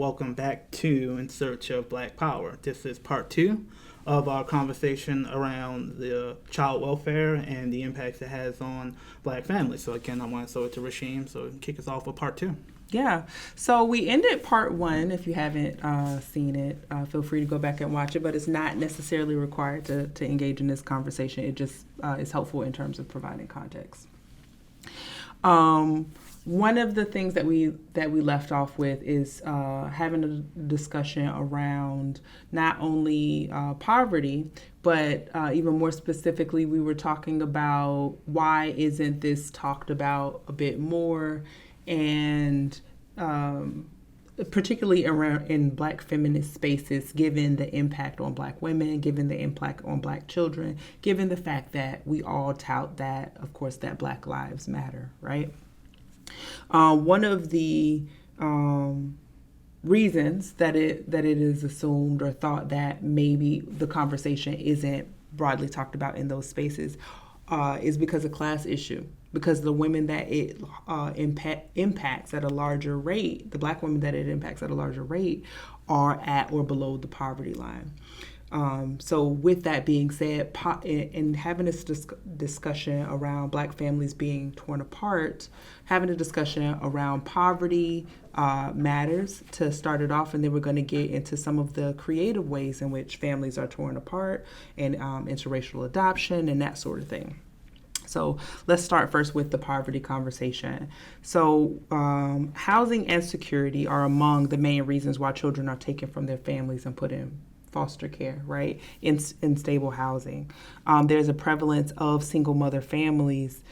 welcome back to In Search of Black Power. This is part 2 of our conversation around the child welfare and the impacts it has on Black families. So again, I want to throw it to Rasheem so kick us off with part 2. Yeah. So we ended part 1. If you haven't seen it, feel free to go back and watch it, but it's not necessarily required to engage in this conversation. It just is helpful in terms of providing context. One of the things that we left off with is having a discussion around not only poverty, but even more specifically, we were talking about why isn't this talked about a bit more, and particularly around in Black feminist spaces, given the impact on Black women, given the impact on Black children, given the fact that we all tout that, of course, that Black lives matter, right? One of the reasons that it is assumed or thought that maybe the conversation isn't broadly talked about in those spaces is because of class issue. Because the women that it impacts at a larger rate, the Black women that it impacts at a larger rate, are at or below the poverty line. So with that being said, in having this discussion around Black families being torn apart, having a discussion around poverty matters to start it off, and then we're going to get into some of the creative ways in which families are torn apart and interracial adoption and that sort of thing. So let's start first with the poverty conversation. So housing and security are among the main reasons why children are taken from their families and put in foster care, right, in stable housing. There's a prevalence of single mother families,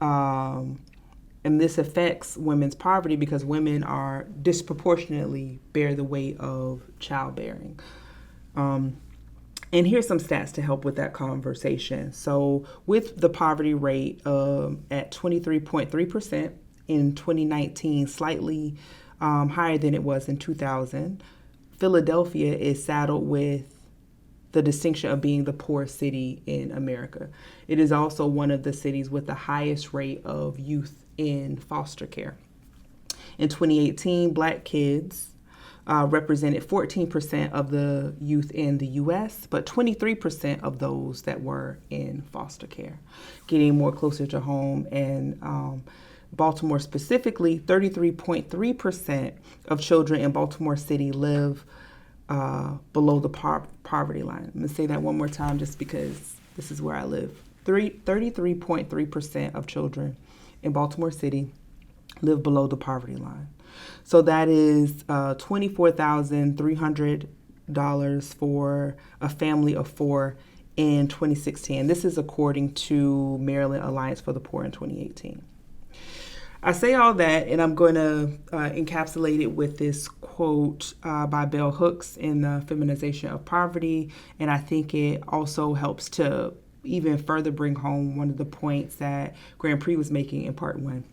and this affects women's poverty because women are disproportionately bear the weight of childbearing. And here's some stats to help with that conversation. So with the poverty rate at 23.3% in 2019, slightly higher than it was in 2000, Philadelphia is saddled with the distinction of being the poorest city in America. It is also one of the cities with the highest rate of youth in foster care. In 2018, Black kids represented 14% of the youth in the U.S., but 23% of those that were in foster care. Getting more closer to home, and Baltimore specifically, 33.3% of children in Baltimore City live below the poverty line. I'm going to say that one more time just because this is where I live. 33.3% of children in Baltimore City live below the poverty line. So that is $24,300 for a family of 4 in 2016. This is according to Maryland Alliance for the Poor in 2018. I say all that, and I'm going to encapsulate it with this quote by Bell Hooks in The Feminization of Poverty, and I think it also helps to even further bring home one of the points that Grand Prix was making in part 1.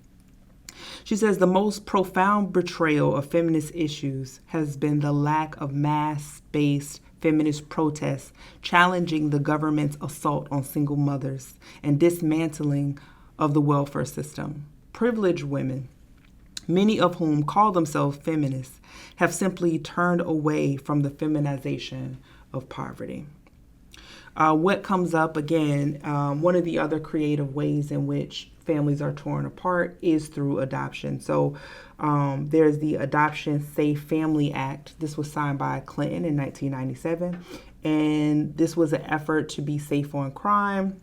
She says, the most profound betrayal of feminist issues has been the lack of mass-based feminist protests challenging the government's assault on single mothers and dismantling of the welfare system. Privileged women, many of whom call themselves feminists, have simply turned away from the feminization of poverty. What comes up again, one of the other creative ways in which families are torn apart is through adoption. So there's the Adoption Safe Family Act. This was signed by Clinton in 1997, and this was an effort to be safe on crime.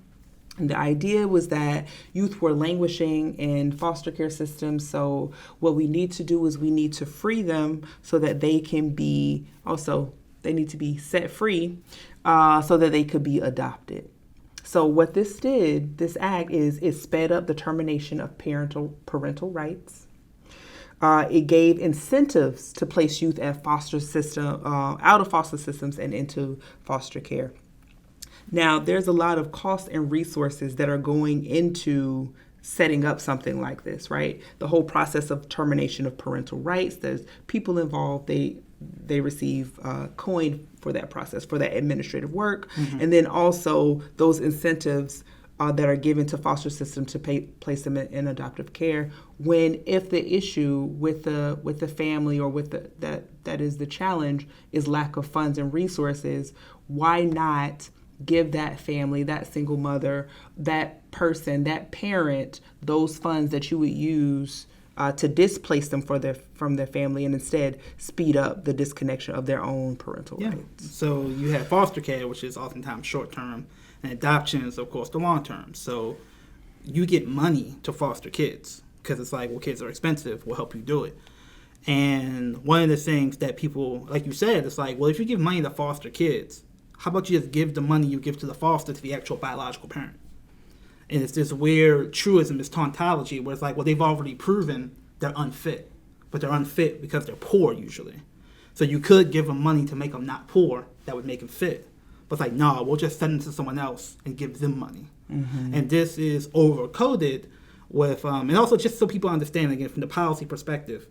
And the idea was that youth were languishing in foster care systems, so what we need to do is we need to free them so that they can be, also, they need to be set free so that they could be adopted. So what this did, this act, is it sped up the termination of parental rights. It gave incentives to place youth at out of foster systems and into foster care. Now, there's a lot of cost and resources that are going into setting up something like this, right? The whole process of termination of parental rights, there's people involved, they receive coin for that process, for that administrative work. Mm-hmm. And then also those incentives that are given to foster system to place them in adoptive care. If the issue with the family or with that is the challenge is lack of funds and resources, why not give that family, that single mother, that person, that parent, those funds that you would use to displace them from their family, and instead speed up the disconnection of their own parental rights. So you have foster care, which is oftentimes short term, and adoption is, of course, the long term. So you get money to foster kids because it's like, well, kids are expensive. We'll help you do it. And one of the things that people, like you said, it's like, well, if you give money to foster kids, how about you just give the money you give to the foster to the actual biological parent? And it's this weird truism, this tautology, where it's like, well, they've already proven they're unfit. But they're unfit because they're poor, usually. So you could give them money to make them not poor. That would make them fit. But it's like, no, we'll just send them to someone else and give them money. Mm-hmm. And this is over-coded with, and also just so people understand, again, from the policy perspective,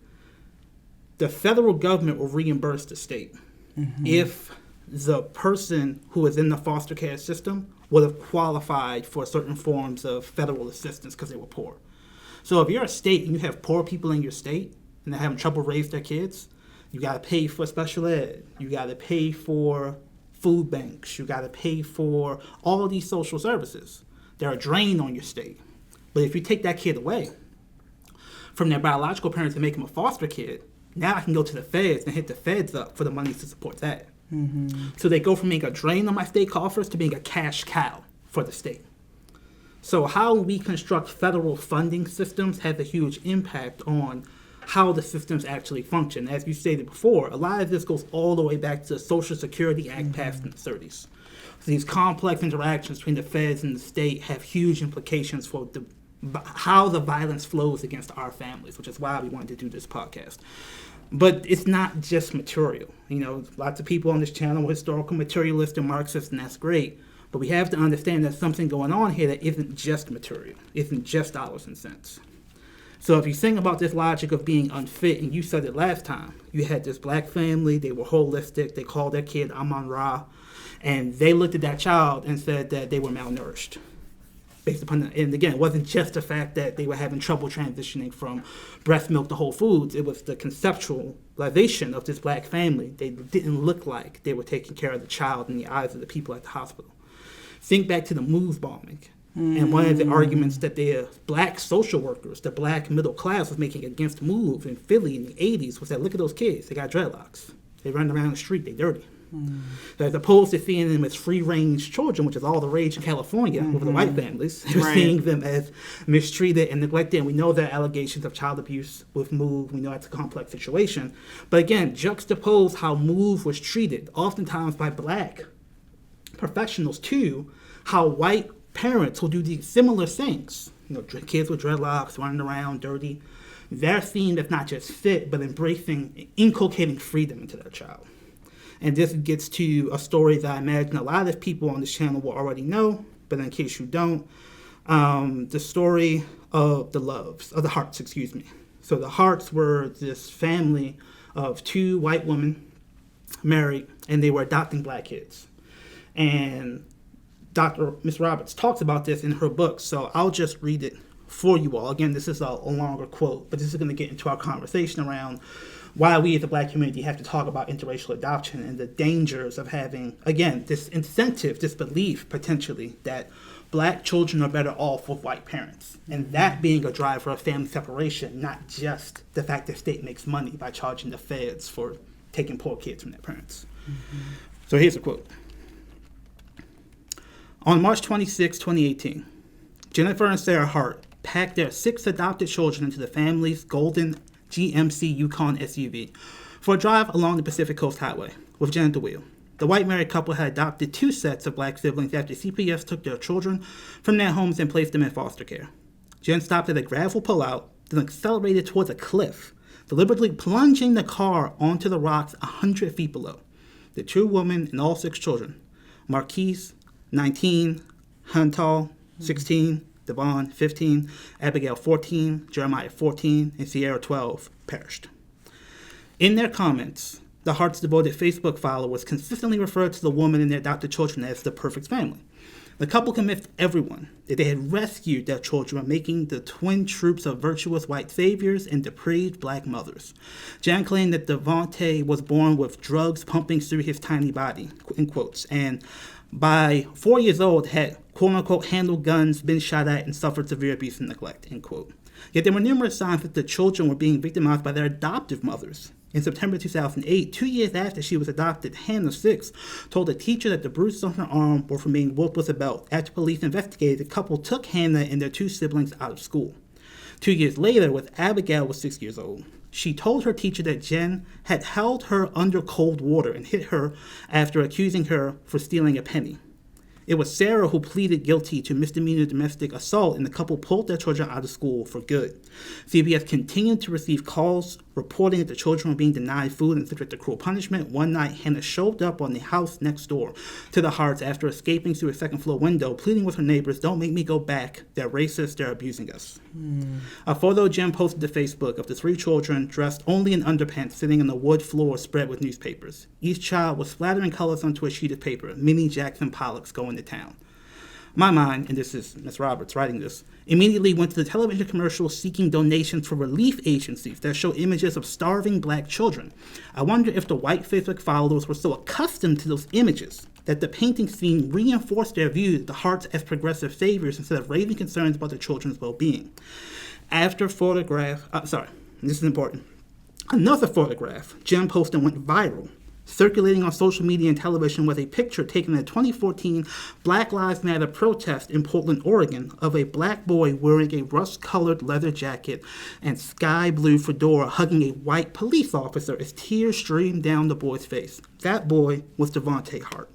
the federal government will reimburse the state if the person who is in the foster care system would have qualified for certain forms of federal assistance because they were poor. So if you're a state and you have poor people in your state and they're having trouble raising their kids, you got to pay for special ed. You got to pay for food banks. You got to pay for all of these social services. They're a drain on your state. But if you take that kid away from their biological parents and make them a foster kid, now I can go to the feds and hit the feds up for the money to support that. Mm-hmm. So they go from being a drain on my state coffers to being a cash cow for the state. So how we construct federal funding systems has a huge impact on how the systems actually function. As you stated before, a lot of this goes all the way back to the Social Security Act passed in the 30s. So these complex interactions between the feds and the state have huge implications for how the violence flows against our families, which is why we wanted to do this podcast. But it's not just material. You know, lots of people on this channel are historical materialists and Marxists, and that's great. But we have to understand there's something going on here that isn't just material, isn't just dollars and cents. So if you think about this logic of being unfit, and you said it last time, you had this black family, they were holistic, they called their kid Amon-Ra, and they looked at that child and said that they were malnourished. Based upon and again, it wasn't just the fact that they were having trouble transitioning from breast milk to whole foods. It was the conceptualization of this black family. They didn't look like they were taking care of the child in the eyes of the people at the hospital. Think back to the Move bombing. And one of the arguments that the black social workers, the black middle class was making against Move in Philly in the 80s was that, look at those kids. They got dreadlocks. They run around the street. They dirty. So as opposed to seeing them as free-range children, which is all the rage in California over the white families, they're seeing them as mistreated and neglected. And we know there are allegations of child abuse with Move. We know that's a complex situation. But again, juxtapose how Move was treated, oftentimes by black professionals, to how white parents will do these similar things. You know, kids with dreadlocks, running around, dirty. They're seen as not just fit, but inculcating freedom into their child. And this gets to a story that I imagine a lot of people on this channel will already know, but in case you don't, the story of the Harts, excuse me. So the Harts were this family of two white women married, and they were adopting black kids. And Miss Roberts talks about this in her book, so I'll just read it for you all. Again, this is a longer quote, but this is going to get into our conversation around why we as a black community have to talk about interracial adoption and the dangers of having, again, this incentive, this belief potentially that black children are better off with white parents. And that being a driver of family separation, not just the fact that the state makes money by charging the feds for taking poor kids from their parents. So here's a quote. On March 26, 2018, Jennifer and Sarah Hart packed their 6 adopted children into the family's golden GMC Yukon SUV for a drive along the Pacific Coast Highway with Jen at the wheel. The white married couple had adopted 2 sets of black siblings after CPS took their children from their homes and placed them in foster care. Jen stopped at a gravel pullout, then accelerated towards a cliff, deliberately plunging the car onto the rocks 100 feet below. The 2 women and all 6 children, Marquise, 19, Huntal, 16, Devon, 15, Abigail, 14, Jeremiah, 14, and Sierra, 12, perished. In their comments, the Hart's devoted Facebook followers consistently referred to the woman and their adopted children as the perfect family. The couple convinced everyone that they had rescued their children by making the twin troops of virtuous white saviors and depraved black mothers. Jan claimed that Devontae was born with drugs pumping through his tiny body, in quotes, and by 4 years old had, quote-unquote, handled guns, been shot at, and suffered severe abuse and neglect, end quote. Yet there were numerous signs that the children were being victimized by their adoptive mothers. In September 2008, 2 years after she was adopted, Hannah, 6, told a teacher that the bruises on her arm were from being whooped with a belt. After police investigated, the couple took Hannah and their 2 siblings out of school. 2 years later, when Abigail was 6 years old, she told her teacher that Jen had held her under cold water and hit her after accusing her for stealing a penny. It was Sarah who pleaded guilty to misdemeanor domestic assault, and the couple pulled their children out of school for good. CPS continued to receive calls reporting that the children were being denied food and subject to cruel punishment. One night, Hannah showed up on the house next door to the Harts after escaping through a second-floor window, pleading with her neighbors, "Don't make me go back. They're racist. They're abusing us." A photo Jen posted to Facebook of the 3 children dressed only in underpants sitting on the wood floor spread with newspapers. Each child was splattering colors onto a sheet of paper, mini Jackson Pollocks going to town. My mind, and this is Ms. Roberts writing this, immediately went to the television commercial seeking donations for relief agencies that show images of starving black children. I wonder if the white Facebook followers were so accustomed to those images that the painting scene reinforced their view of the Harts as progressive saviors instead of raising concerns about their children's well-being. This is important. Another photograph Jen posted went viral, circulating on social media and television with a picture taken at a 2014 Black Lives Matter protest in Portland, Oregon, of a black boy wearing a rust-colored leather jacket and sky blue fedora hugging a white police officer as tears streamed down the boy's face. That boy was Devontae Hart.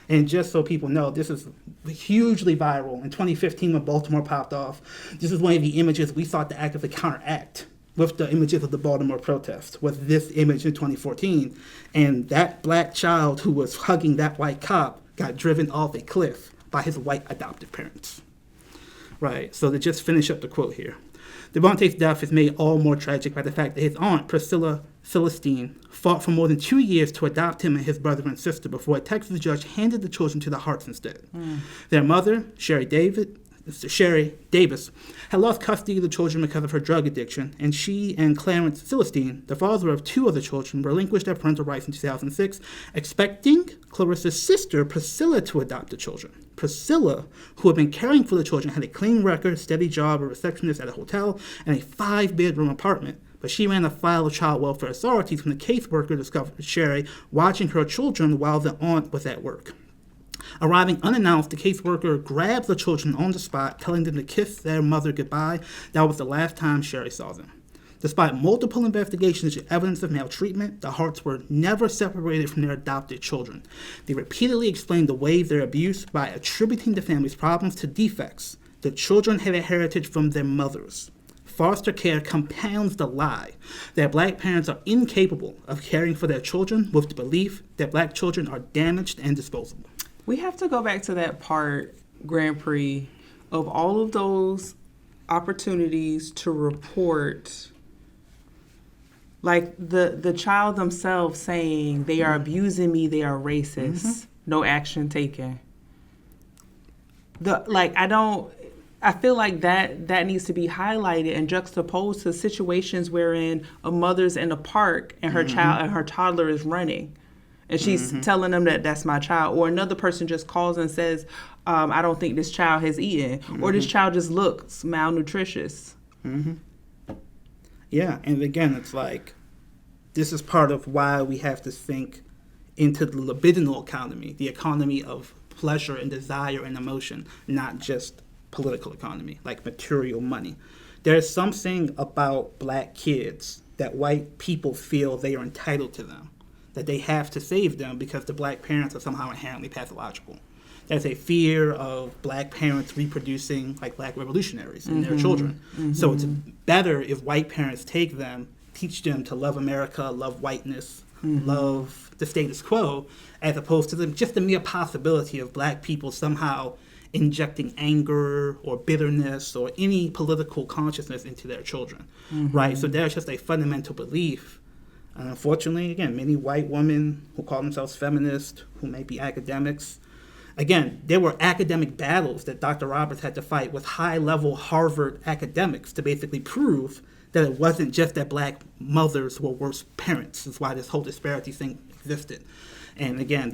And just so people know, this is hugely viral. In 2015, when Baltimore popped off, this is one of the images we sought to actively counteract with the images of the Baltimore protest, with this image in 2014. And that black child who was hugging that white cop got driven off a cliff by his white adoptive parents. Right, so to just finish up the quote here. Devontae's death is made all more tragic by the fact that his aunt, Priscilla Celestine, fought for more than 2 years to adopt him and his brother and sister before a Texas judge handed the children to the Harts instead. Their mother, Sherry Davis, had lost custody of the children because of her drug addiction, and she and Clarence Celestine, the father of 2 of the children, relinquished their parental rights in 2006, expecting Clarissa's sister, Priscilla, to adopt the children. Priscilla, who had been caring for the children, had a clean record, steady job, a receptionist at a hotel, and a 5-bedroom apartment. But she ran afoul of child welfare authorities when the caseworker discovered Sherry watching her children while the aunt was at work. Arriving unannounced, the caseworker grabbed the children on the spot, telling them to kiss their mother goodbye. That was the last time Sherry saw them. Despite multiple investigations and evidence of maltreatment, the Harts were never separated from their adopted children. They repeatedly explained the ways of their abuse by attributing the family's problems to defects. The children had a heritage from their mothers. Foster care compounds the lie that black parents are incapable of caring for their children with the belief that black children are damaged and disposable. We have to go back to that part, Grand Prix, of all of those opportunities to report, like the child themselves saying they are abusing me, they are racist, no action taken. I feel like that needs to be highlighted and juxtaposed to situations wherein a mother's in a park and her child and her toddler is running. And she's telling them that that's my child. Or another person just calls and says, I don't think this child has eaten. Or this child just looks malnutritious. Yeah, and again, it's like, this is part of why we have to think into the libidinal economy, the economy of pleasure and desire and emotion, not just political economy, like material money. There's something about black kids that white people feel they are entitled to them, that they have to save them because the black parents are somehow inherently pathological. There's a fear of black parents reproducing like black revolutionaries in their children. So it's better if white parents take them, teach them to love America, love whiteness, love the status quo, as opposed to just the mere possibility of black people somehow injecting anger or bitterness or any political consciousness into their children, right? So there's just a fundamental belief. And unfortunately, again, many white women who call themselves feminists, who may be academics, Again, there were academic battles that Dr. Roberts had to fight with high-level Harvard academics to basically prove that it wasn't just that black mothers were worse parents. That's why this whole disparity thing existed. And again,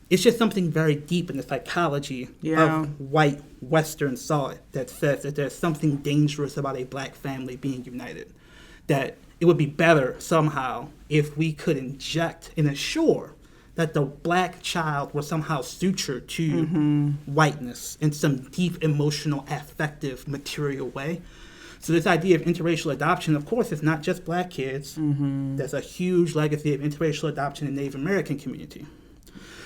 it's just something very deep in the psychology of white Western thought that says that there's something dangerous about a black family being united. That it would be better somehow if we could inject and assure that the black child was somehow sutured to whiteness in some deep emotional, affective, material way. So this idea of interracial adoption, of course, is not just black kids. There's a huge legacy of interracial adoption in the Native American community.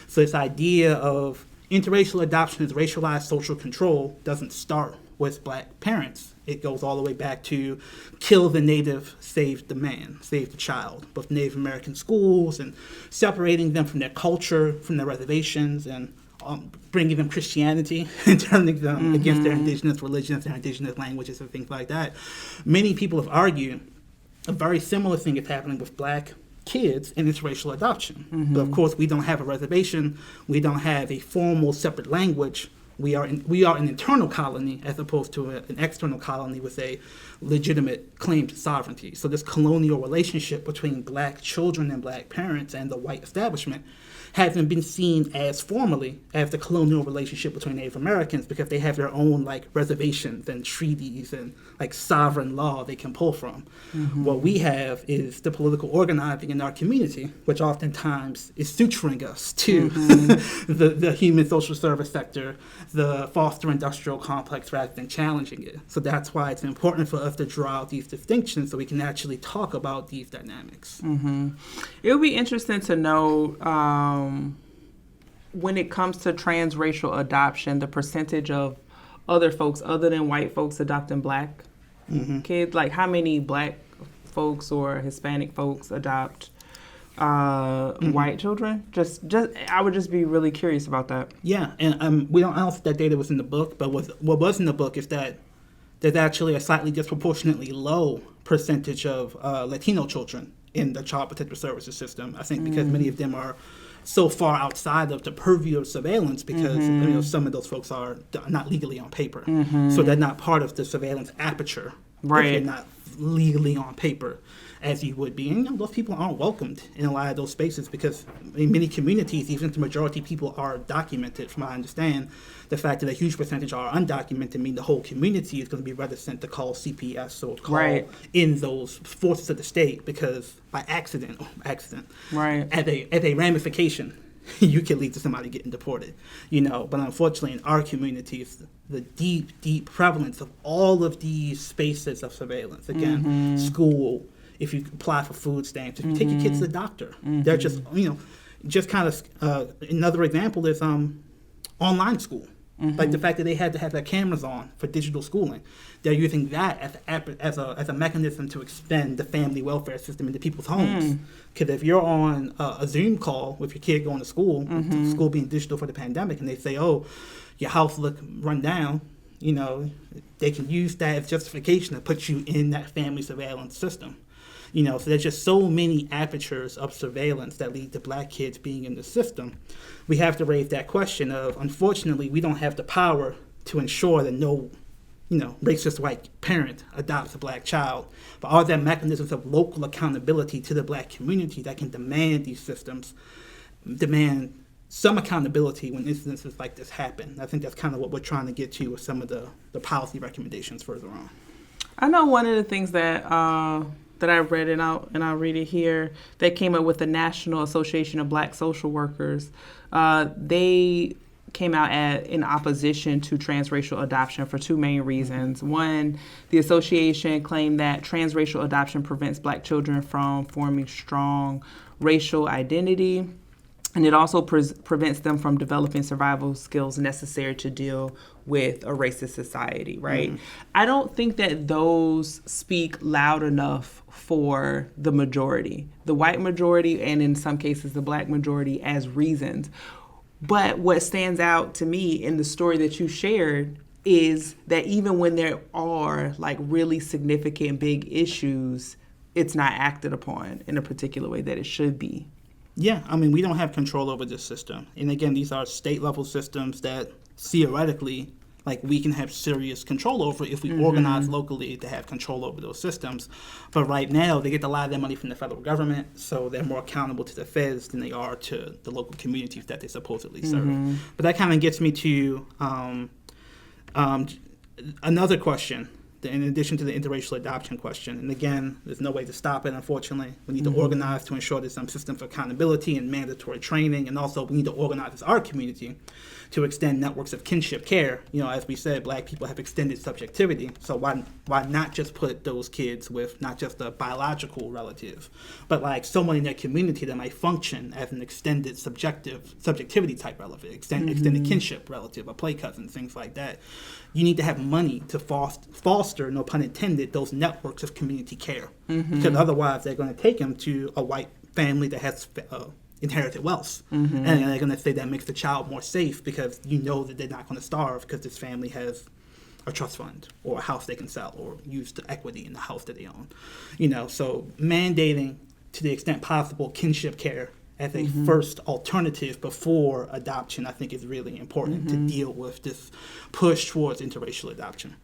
So this idea of interracial adoption as racialized social control doesn't start with black parents. It goes all the way back to kill the native, save the man, save the child, both Native American schools and separating them from their culture, from their reservations, and bringing them Christianity and turning them against their indigenous religions, their indigenous languages, and things like that. Many people have argued a very similar thing is happening with black kids in interracial adoption. But of course, we don't have a reservation. We don't have a formal separate language. We are an internal colony as opposed to an external colony with a legitimate claim to sovereignty. So this colonial relationship between black children and black parents and the white establishment hasn't been seen as formally as the colonial relationship between Native Americans because they have their own like reservations and treaties and like sovereign law they can pull from. What we have is the political organizing in our community, which oftentimes is suturing us to the human social service sector, the foster industrial complex rather than challenging it. So that's why it's important for us to draw out these distinctions so we can actually talk about these dynamics. It would be interesting to know when it comes to transracial adoption, the percentage of other folks other than white folks adopting black kids, like how many black folks or Hispanic folks adopt white children? Just I would just be really curious about that. Yeah, and I don't think that data was in the book, but what was in the book is that there's actually a slightly disproportionately low percentage of Latino children in the Child Protective Services system. I think because many of them are so far outside of the purview of surveillance because some of those folks are not legally on paper. So they're not part of the surveillance aperture. Right. If they're not legally on paper as you would be. And those people aren't welcomed in a lot of those spaces because in many communities, even if the majority of people are documented, from what I understand, the fact that a huge percentage are undocumented mean the whole community is going to be reticent to call CPS or call in those forces of the state because by accident, as a ramification, you can lead to somebody getting deported, But unfortunately, in our communities, the deep prevalence of all of these spaces of surveillance, again, school, if you apply for food stamps, if you take your kids to the doctor, they're just, just kind of, another example is online school. Like the fact that they had to have their cameras on for digital schooling. They're using that as a mechanism to expand the family welfare system into people's homes. Because if you're on a Zoom call with your kid going to school, school being digital for the pandemic, and they say, oh, your house look run down, they can use that as justification to put you in that family surveillance system. So there's just so many apertures of surveillance that lead to black kids being in the system. We have to raise that question of, unfortunately, we don't have the power to ensure that no, racist white parent adopts a black child. But are there mechanisms of local accountability to the black community that can demand these systems, demand some accountability when incidences like this happen? I think that's kind of what we're trying to get to with some of the policy recommendations further on. I know one of the things that I read, and I'll read it here, that came up with the National Association of Black Social Workers. They came out in opposition to transracial adoption for two main reasons. One, the association claimed that transracial adoption prevents black children from forming strong racial identity, and it also prevents them from developing survival skills necessary to deal with a racist society, right? I don't think that those speak loud enough for the majority, the white majority, and in some cases the black majority, as reasons. But what stands out to me in the story that you shared is that even when there are like really significant big issues, it's not acted upon in a particular way that it should be. Yeah, I mean, we don't have control over this system. And again, these are state level systems that theoretically, like, we can have serious control over if we organize locally to have control over those systems. But right now, they get a lot of their money from the federal government, so they're more accountable to the feds than they are to the local communities that they supposedly serve. But that kind of gets me to another question, in addition to the interracial adoption question. And again, there's no way to stop it, unfortunately. We need to organize to ensure there's some system for accountability and mandatory training. And also, we need to organize as our community to extend networks of kinship care. You know, as we said, Black people have extended subjectivity. So why not just put those kids with not just a biological relative, but like someone in their community that might function as an extended subjectivity type relative, extended kinship relative, a play cousin, things like that. You need to have money to foster, no pun intended, those networks of community care. Because otherwise they're going to take them to a white family that has inherited wealth. And they're going to say that makes the child more safe because you know that they're not going to starve because this family has a trust fund or a house they can sell or use the equity in the house that they own. You know, so mandating to the extent possible kinship care as a first alternative before adoption, I think is really important to deal with this push towards interracial adoption.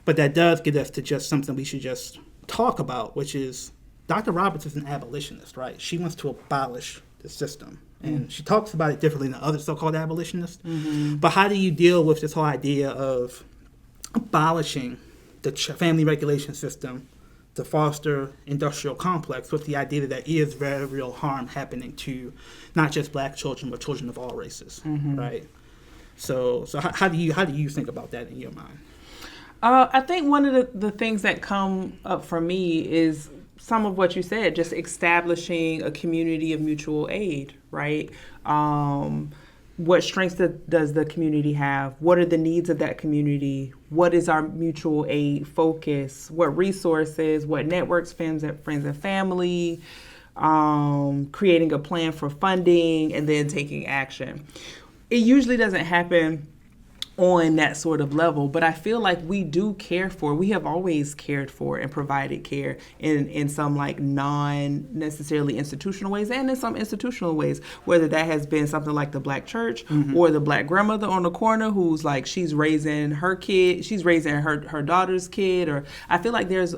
But that does get us to just something we should just talk about, which is Dr. Roberts is an abolitionist, right? She wants to abolish the system. And she talks about it differently than other so-called abolitionists. But how do you deal with this whole idea of abolishing the family regulation system to foster industrial complex with the idea that there is very real harm happening to not just Black children, but children of all races, right? So how do you think about that in your mind? I think one of the things that come up for me is some of what you said, just establishing a community of mutual aid, right? What strengths does the community have? What are the needs of that community? What is our mutual aid focus? What resources? What networks, friends and family? Creating a plan for funding and then taking action. It usually doesn't happen on that sort of level, but I feel like we have always cared for and provided care in some like non-necessarily institutional ways and in some institutional ways, whether that has been something like the Black church or the Black grandmother on the corner who's like, she's raising her kid, she's raising her daughter's kid, or I feel like there's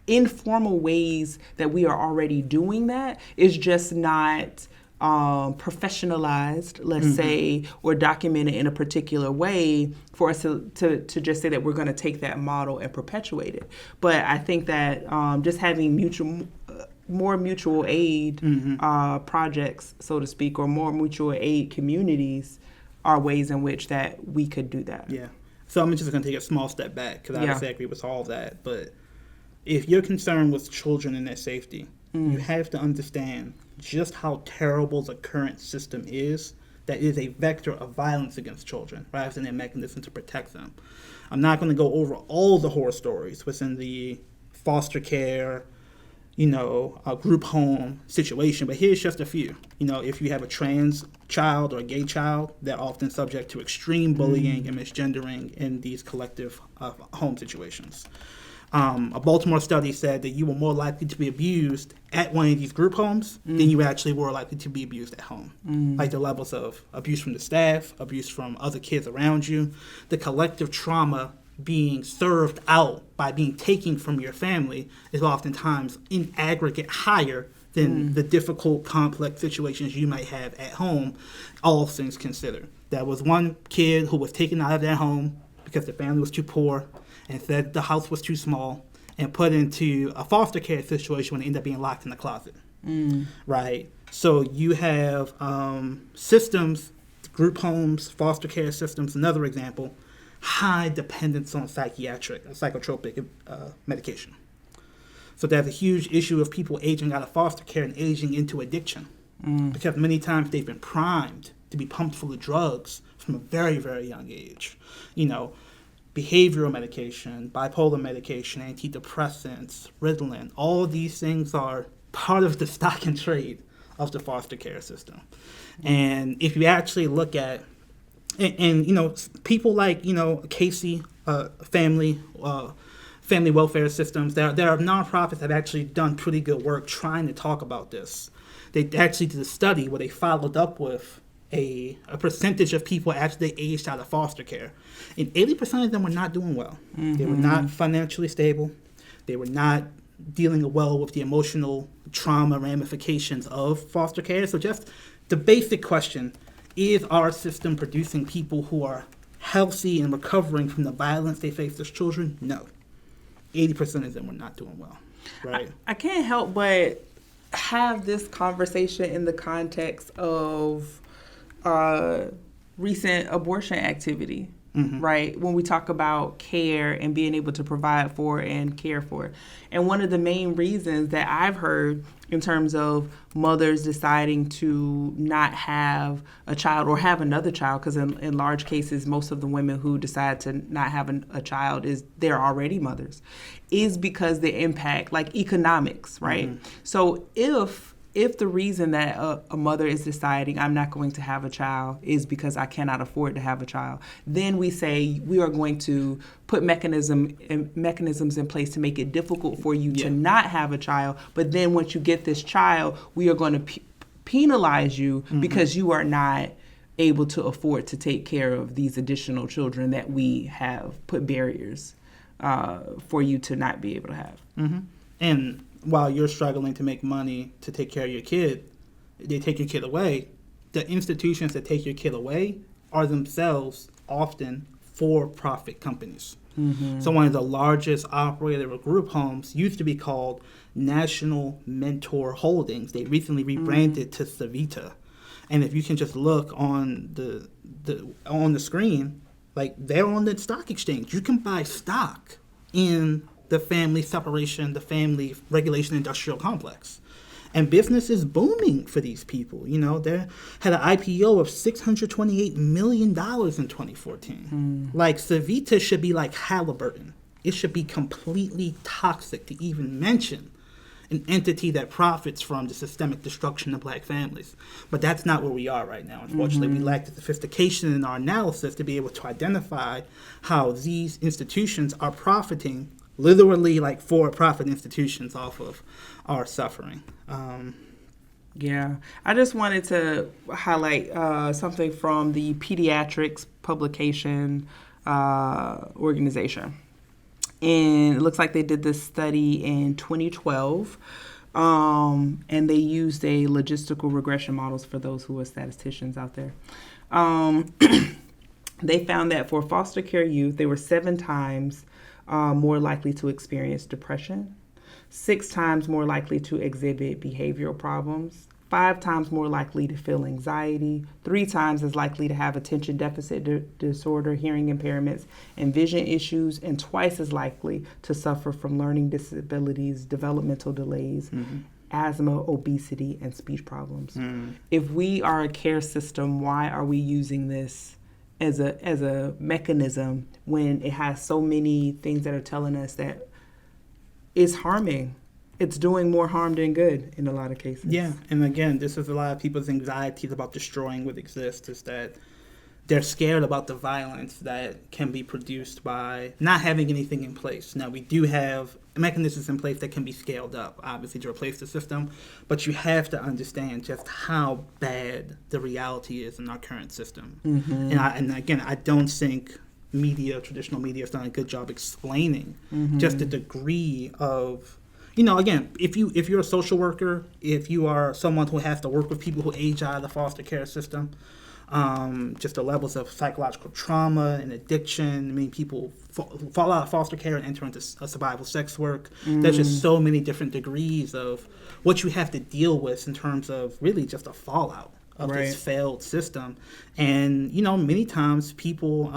informal ways that we are already doing that. It's just not professionalized, let's say, or documented in a particular way for us to just say that we're going to take that model and perpetuate it. But I think that just having more mutual aid projects, so to speak, or more mutual aid communities are ways in which that we could do that. Yeah. So I'm just going to take a small step back because I obviously agree with all that. But if you're concerned with children and their safety, you have to understand just how terrible the current system is, that is a vector of violence against children rather than a mechanism to protect them. I'm not going to go over all the horror stories within the foster care, a group home situation, but here's just a few. If you have a trans child or a gay child, they're often subject to extreme bullying and misgendering in these collective home situations. A Baltimore study said that you were more likely to be abused at one of these group homes than you actually were likely to be abused at home. Like the levels of abuse from the staff, abuse from other kids around you, the collective trauma being served out by being taken from your family is oftentimes in aggregate higher than the difficult, complex situations you might have at home, all things considered. There was one kid who was taken out of their home because the family was too poor and said the house was too small and put into a foster care situation when they ended up being locked in the closet, right? So you have systems, group homes, foster care systems, another example, high dependence on psychotropic medication. So there's a huge issue of people aging out of foster care and aging into addiction because many times they've been primed to be pumped full of drugs from a very, very young age. Behavioral medication, bipolar medication, antidepressants, Ritalin, all of these things are part of the stock and trade of the foster care system. And if you actually look at, and people like, Casey, family welfare systems, there are nonprofits that have actually done pretty good work trying to talk about this. they actually did a study where they followed up with a percentage of people actually aged out of foster care. And 80% of them were not doing well. Mm-hmm. They were not financially stable. They were not dealing well with the emotional trauma ramifications of foster care. So just the basic question, is our system producing people who are healthy and recovering from the violence they face as children? No. 80% of them were not doing well. Right. I can't help but have this conversation in the context of recent abortion activity, mm-hmm. right? When we talk about care and being able to provide for and care for. And one of the main reasons that I've heard in terms of mothers deciding to not have a child or have another child, because in large cases, most of the women who decide to not have a child they're already mothers, is because the impact, like economics, right? Mm-hmm. So if the reason that a mother is deciding I'm not going to have a child is because I cannot afford to have a child, then we say we are going to put mechanisms in place to make it difficult for you to not have a child. But then once you get this child, we are going to penalize you mm-hmm. because you are not able to afford to take care of these additional children that we have put barriers for you to not be able to have. Mm-hmm. And while you're struggling to make money to take care of your kid, they take your kid away. The institutions that take your kid away are themselves often for-profit companies. Mm-hmm. So one of the largest operator of group homes used to be called National Mentor Holdings. They recently rebranded to Savita. And if you can just look on the screen, like they're on the stock exchange. You can buy stock in the family separation, the family regulation industrial complex. And business is booming for these people. You know, they had an IPO of $628 million in 2014. Like, Savita should be like Halliburton. It should be completely toxic to even mention an entity that profits from the systemic destruction of black families. But that's not where we are right now. Unfortunately, we lack the sophistication in our analysis to be able to identify how these institutions are profiting, literally like for-profit institutions, off of our suffering. Yeah, I just wanted to highlight something from the Pediatrics Publication Organization. And it looks like they did this study in 2012, and they used a logistical regression models for those who are statisticians out there. They found that for foster care youth, they were 7 times more likely to experience depression, 6 times more likely to exhibit behavioral problems, 5 times more likely to feel anxiety, 3 times as likely to have attention deficit disorder, hearing impairments, and vision issues, and twice as likely to suffer from learning disabilities, developmental delays, asthma, obesity, and speech problems. If we are a care system, why are we using this as a mechanism when it has so many things that are telling us that it's harming? It's doing more harm than good in a lot of cases. Yeah, and again, this is a lot of people's anxieties about destroying what exists, is that they're scared about the violence that can be produced by not having anything in place. Now, we do have mechanisms in place that can be scaled up, obviously, to replace the system, but you have to understand just how bad the reality is in our current system. And again, I don't think traditional media has done a good job explaining just the degree of, again, if you're a social worker, if you are someone who has to work with people who age out of the foster care system, just the levels of psychological trauma and addiction. I mean, people fall out of foster care and enter into survival sex work. There's just so many different degrees of what you have to deal with in terms of really just a fallout of this failed system. And, many times people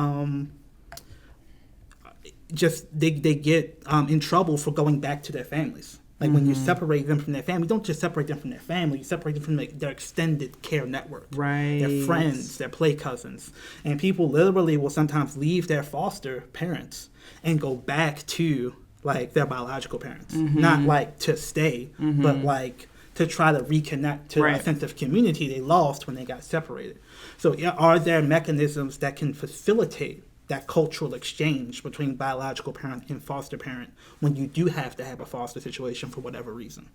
they get in trouble for going back to their families. Like when you separate them from their family, you don't just separate them from their family, you separate them from their extended care network. Their friends, their play cousins. And people literally will sometimes leave their foster parents and go back to like their biological parents. Not like to stay, but like to try to reconnect to a sense of community they lost when they got separated. So are there mechanisms that can facilitate that cultural exchange between biological parent and foster parent when you do have to have a foster situation for whatever reason,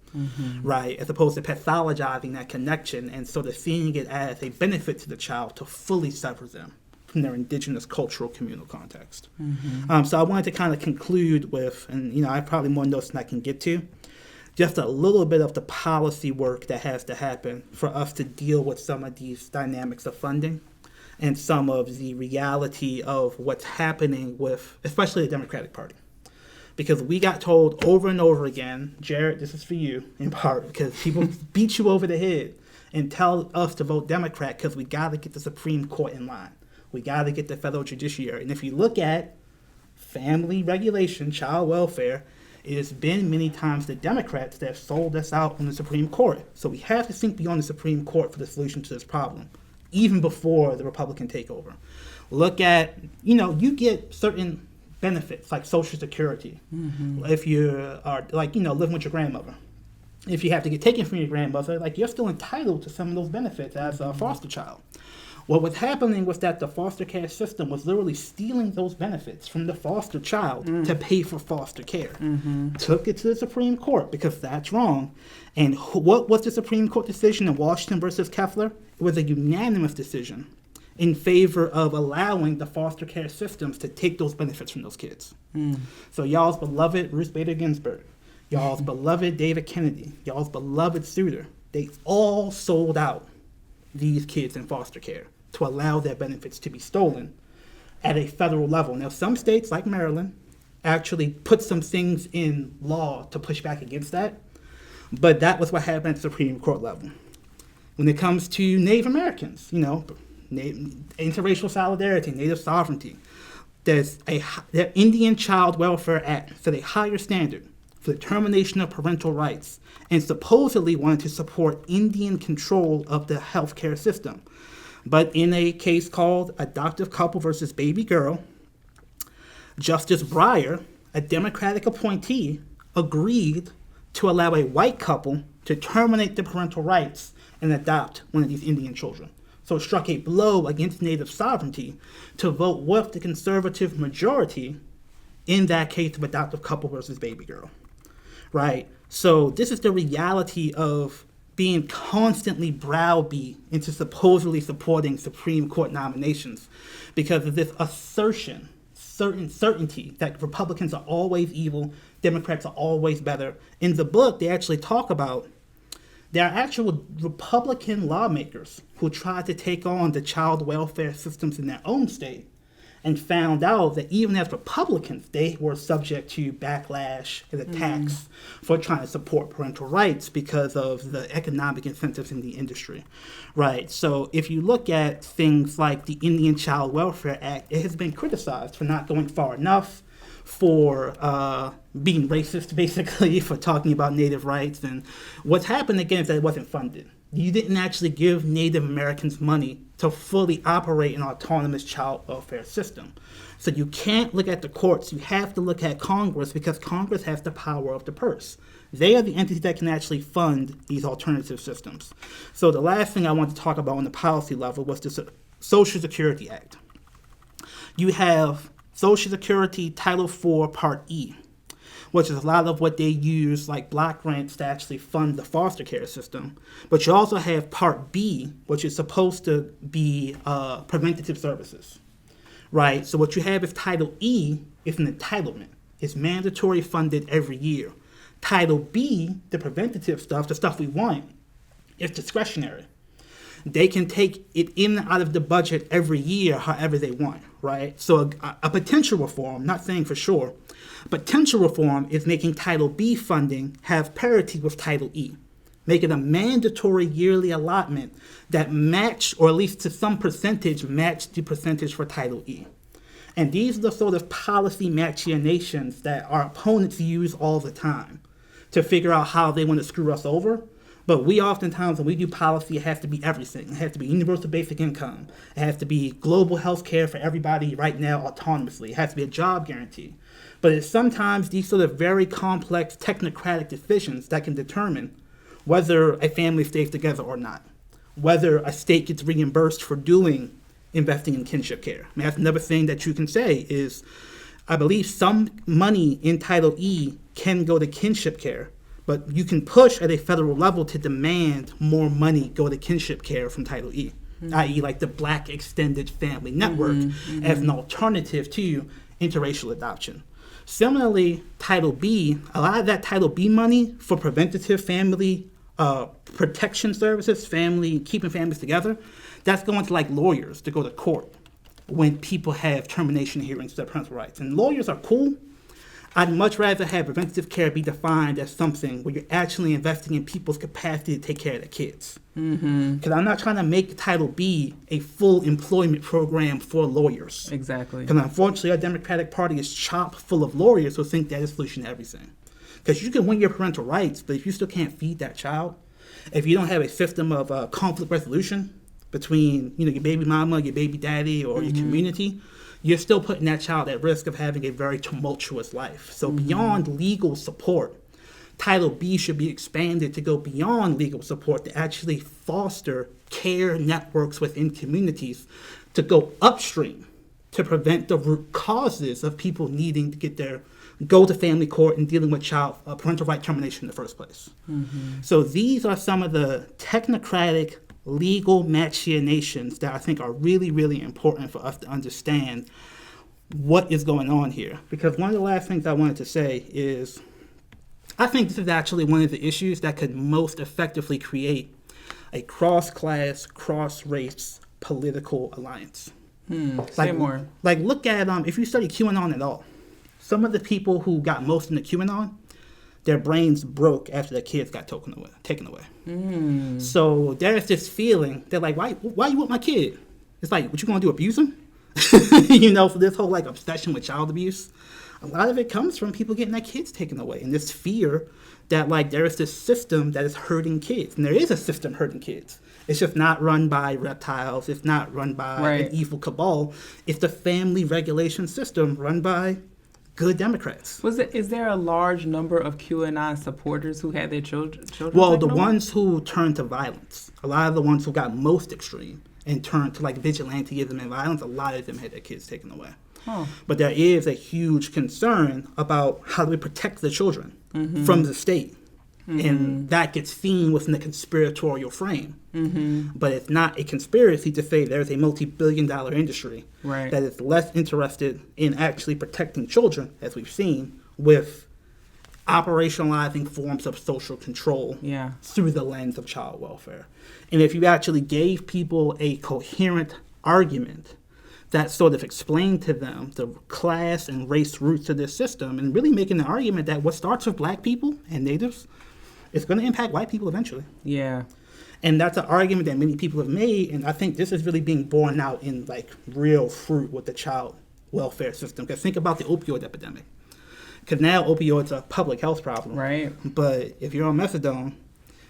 right? As opposed to pathologizing that connection and sort of seeing it as a benefit to the child to fully sever them from their indigenous cultural communal context. So I wanted to kind of conclude with, and I have probably more notes than I can get to, just a little bit of the policy work that has to happen for us to deal with some of these dynamics of funding and some of the reality of what's happening with, especially the Democratic Party. Because we got told over and over again, Jared, this is for you, in part, because people beat you over the head and tell us to vote Democrat because we got to get the Supreme Court in line. We got to get the federal judiciary. And if you look at family regulation, child welfare, it has been many times the Democrats that have sold us out on the Supreme Court. So we have to think beyond the Supreme Court for the solution to this problem, even before the Republican takeover. Look at, you get certain benefits like Social Security. If you are living with your grandmother. If you have to get taken from your grandmother, you're still entitled to some of those benefits as a foster child. What was happening was that the foster care system was literally stealing those benefits from the foster child to pay for foster care. Took it to the Supreme Court because that's wrong. And what was the Supreme Court decision in Washington versus Keffler? It was a unanimous decision in favor of allowing the foster care systems to take those benefits from those kids. So y'all's beloved Ruth Bader Ginsburg, y'all's beloved David Kennedy, y'all's beloved Souter, they all sold out these kids in foster care to allow their benefits to be stolen at a federal level. Now, some states, like Maryland, actually put some things in law to push back against that, but that was what happened at the Supreme Court level. When it comes to Native Americans, interracial solidarity, Native sovereignty, there's the Indian Child Welfare Act set a higher standard for the termination of parental rights and supposedly wanted to support Indian control of the healthcare system. But in a case called Adoptive Couple versus Baby Girl, Justice Breyer, a Democratic appointee, agreed to allow a white couple to terminate their parental rights and adopt one of these Indian children. So it struck a blow against Native sovereignty to vote with the conservative majority in that case of Adoptive Couple versus Baby Girl. Right? So this is the reality of being constantly browbeat into supposedly supporting Supreme Court nominations because of this assertion, certainty that Republicans are always evil, Democrats are always better. In the book, they actually talk about there are actual Republican lawmakers who tried to take on the child welfare systems in their own state and found out that even as Republicans, they were subject to backlash and attacks for trying to support parental rights because of the economic incentives in the industry, right? So if you look at things like the Indian Child Welfare Act, it has been criticized for not going far enough, for being racist, basically, for talking about Native rights. And what's happened, again, is that it wasn't funded. You didn't actually give Native Americans money to fully operate an autonomous child welfare system. So you can't look at the courts. You have to look at Congress because Congress has the power of the purse. They are the entity that can actually fund these alternative systems. So the last thing I want to talk about on the policy level was the Social Security Act. You have Social Security Title IV Part E, which is a lot of what they use, like block grants, to actually fund the foster care system. But you also have Part B, which is supposed to be preventative services, right? So what you have is Title E is an entitlement. It's mandatory funded every year. Title B, the preventative stuff, the stuff we want, is discretionary. They can take it in and out of the budget every year however they want, right? So a potential reform, not saying for sure, potential reform is making Title B funding have parity with Title E, making a mandatory yearly allotment that match, or at least to some percentage, match the percentage for Title E. And these are the sort of policy machinations that our opponents use all the time to figure out how they want to screw us over. But we oftentimes, when we do policy, it has to be everything. It has to be universal basic income. It has to be global health care for everybody right now autonomously. It has to be a job guarantee. But it's sometimes these sort of very complex technocratic decisions that can determine whether a family stays together or not, whether a state gets reimbursed for doing investing in kinship care. I mean, that's another thing that you can say is, I believe some money in Title E can go to kinship care, but you can push at a federal level to demand more money go to kinship care from Title E, i.e. like the Black Extended Family Network as an alternative to interracial adoption. Similarly, Title B, a lot of that Title B money for preventative family protection services, keeping families together, that's going to like lawyers to go to court when people have termination hearings to their parental rights. And lawyers are cool. I'd much rather have preventative care be defined as something where you're actually investing in people's capacity to take care of their kids. Because I'm not trying to make Title B a full employment program for lawyers. Exactly. Because unfortunately, our Democratic Party is chock full of lawyers who think that is the solution to everything. Because you can win your parental rights, but if you still can't feed that child, if you don't have a system of conflict resolution between your baby mama, your baby daddy, or your community, you're still putting that child at risk of having a very tumultuous life. So beyond legal support, Title B should be expanded to go beyond legal support to actually foster care networks within communities to go upstream to prevent the root causes of people needing to go to family court and dealing with parental right termination in the first place. So these are some of the technocratic legal machinations that I think are really, really important for us to understand what is going on here. Because one of the last things I wanted to say is I think this is actually one of the issues that could most effectively create a cross-class, cross-race political alliance. Say more. Like look at, if you study QAnon at all, some of the people who got most into QAnon, their brains broke after their kids got taken away. So there's this feeling, they're like, why you want my kid? It's like, what you gonna do, abuse him? So this whole like obsession with child abuse, a lot of it comes from people getting their kids taken away, and this fear that like there is this system that is hurting kids. And there is a system hurting kids. It's just not run by reptiles. It's not run by an evil cabal. It's the family regulation system run by good Democrats. Is there a large number of QAnon supporters who had their children? Well, the ones who turned to violence, a lot of the ones who got most extreme and turned to like vigilantism and violence, a lot of them had their kids taken away. But there is a huge concern about how do we protect the children from the state. And that gets seen within the conspiratorial frame. But it's not a conspiracy to say there's a multi-billion-dollar industry that is less interested in actually protecting children, as we've seen, with operationalizing forms of social control through the lens of child welfare. And if you actually gave people a coherent argument that sort of explained to them the class and race roots of this system, and really making the argument that what starts with black people and natives is going to impact white people eventually. And that's an argument that many people have made, and I think this is really being borne out in like real fruit with the child welfare system. Because think about the opioid epidemic. Because now opioids are a public health problem. But if you're on methadone,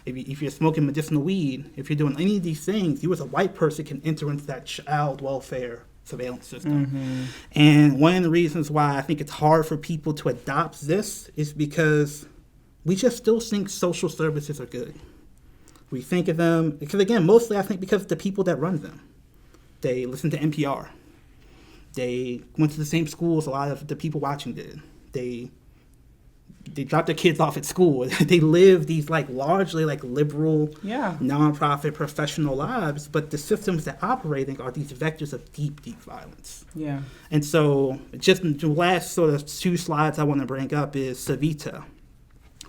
if you're smoking medicinal weed, if you're doing any of these things, you as a white person can enter into that child welfare surveillance system. And one of the reasons why I think it's hard for people to adopt this is because we just still think social services are good. We think of them, because again, mostly I think because of the people that run them. They listen to NPR. They went to the same schools a lot of the people watching did. They drop their kids off at school. They live these like largely like liberal, nonprofit, professional lives, but the systems that operating are these vectors of deep, deep violence. And so just the last sort of two slides I want to bring up is Savita,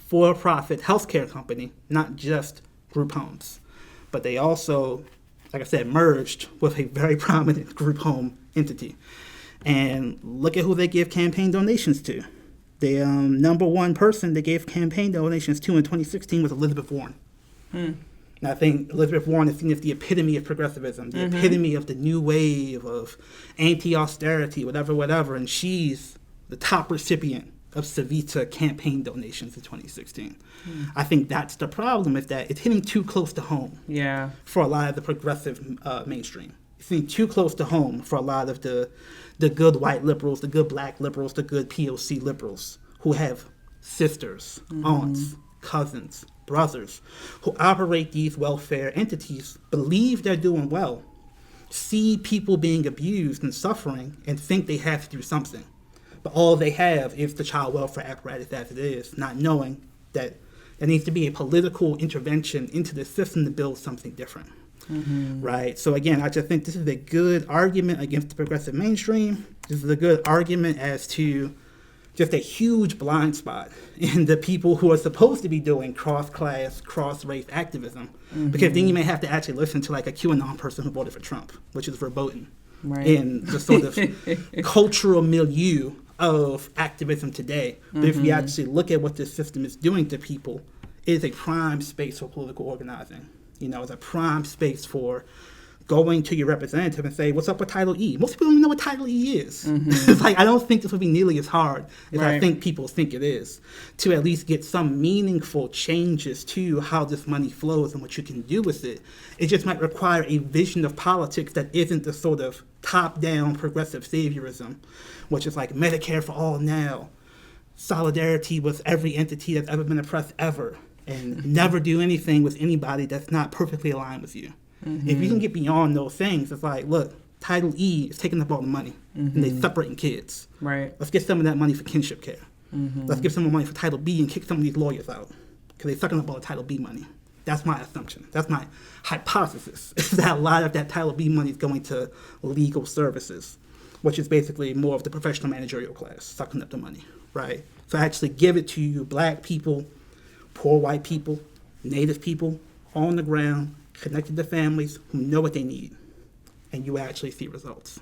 for-profit healthcare company, not just group homes, but they also, like I said, merged with a very prominent group home entity. And look at who they give campaign donations to. The number one person they gave campaign donations to in 2016 was Elizabeth Warren. And I think Elizabeth Warren is seen as the epitome of progressivism, the epitome of the new wave of anti-austerity, whatever. And she's the top recipient of Savita campaign donations in 2016. I think that's the problem, is that it's hitting too close to home for a lot of the progressive mainstream. It's hitting too close to home for a lot of the good white liberals, the good black liberals, the good POC liberals who have sisters, aunts, cousins, brothers, who operate these welfare entities, believe they're doing well, see people being abused and suffering and think they have to do something. But all they have is the child welfare apparatus as it is, not knowing that there needs to be a political intervention into the system to build something different. Right? So again, I just think this is a good argument against the progressive mainstream. This is a good argument as to just a huge blind spot in the people who are supposed to be doing cross-class, cross-race activism. Because then you may have to actually listen to like a QAnon person who voted for Trump, which is verboten in the sort of cultural milieu of activism today. But if you actually look at what this system is doing to people, it is a prime space for political organizing. You know, it's a prime space for going to your representative and say, what's up with Title E? Most people don't even know what Title E is. It's like, I don't think this would be nearly as hard as I think people think it is to at least get some meaningful changes to how this money flows and what you can do with it. It just might require a vision of politics that isn't the sort of top-down progressive saviorism, which is like Medicare for all now, solidarity with every entity that's ever been oppressed ever, and never do anything with anybody that's not perfectly aligned with you. If you can get beyond those things, it's like, look, Title E is taking up all the money, and they're separating kids. Let's get some of that money for kinship care. Let's give some of the money for Title B and kick some of these lawyers out, because they're sucking up all the Title B money. That's my assumption. That's my hypothesis, is that a lot of that Title B money is going to legal services, which is basically more of the professional managerial class sucking up the money, right? So actually give it to you, black people, poor white people, native people, on the ground, connected to families who know what they need, and you actually see results.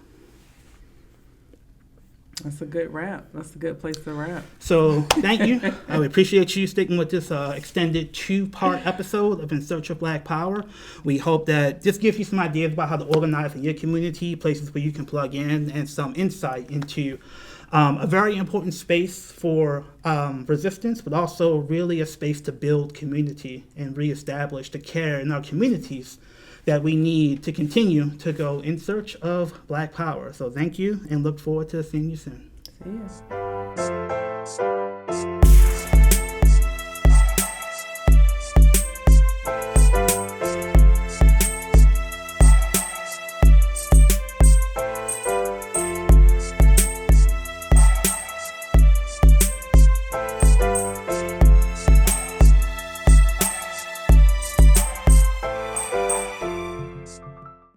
That's a good wrap. That's a good place to wrap. So thank you. I would appreciate you sticking with this extended 2-part episode of In Search of Black Power. We hope that this gives you some ideas about how to organize in your community, places where you can plug in, and some insight into a very important space for resistance, but also really a space to build community and reestablish the care in our communities that we need to continue to go in search of Black power. So thank you, and look forward to seeing you soon. See you.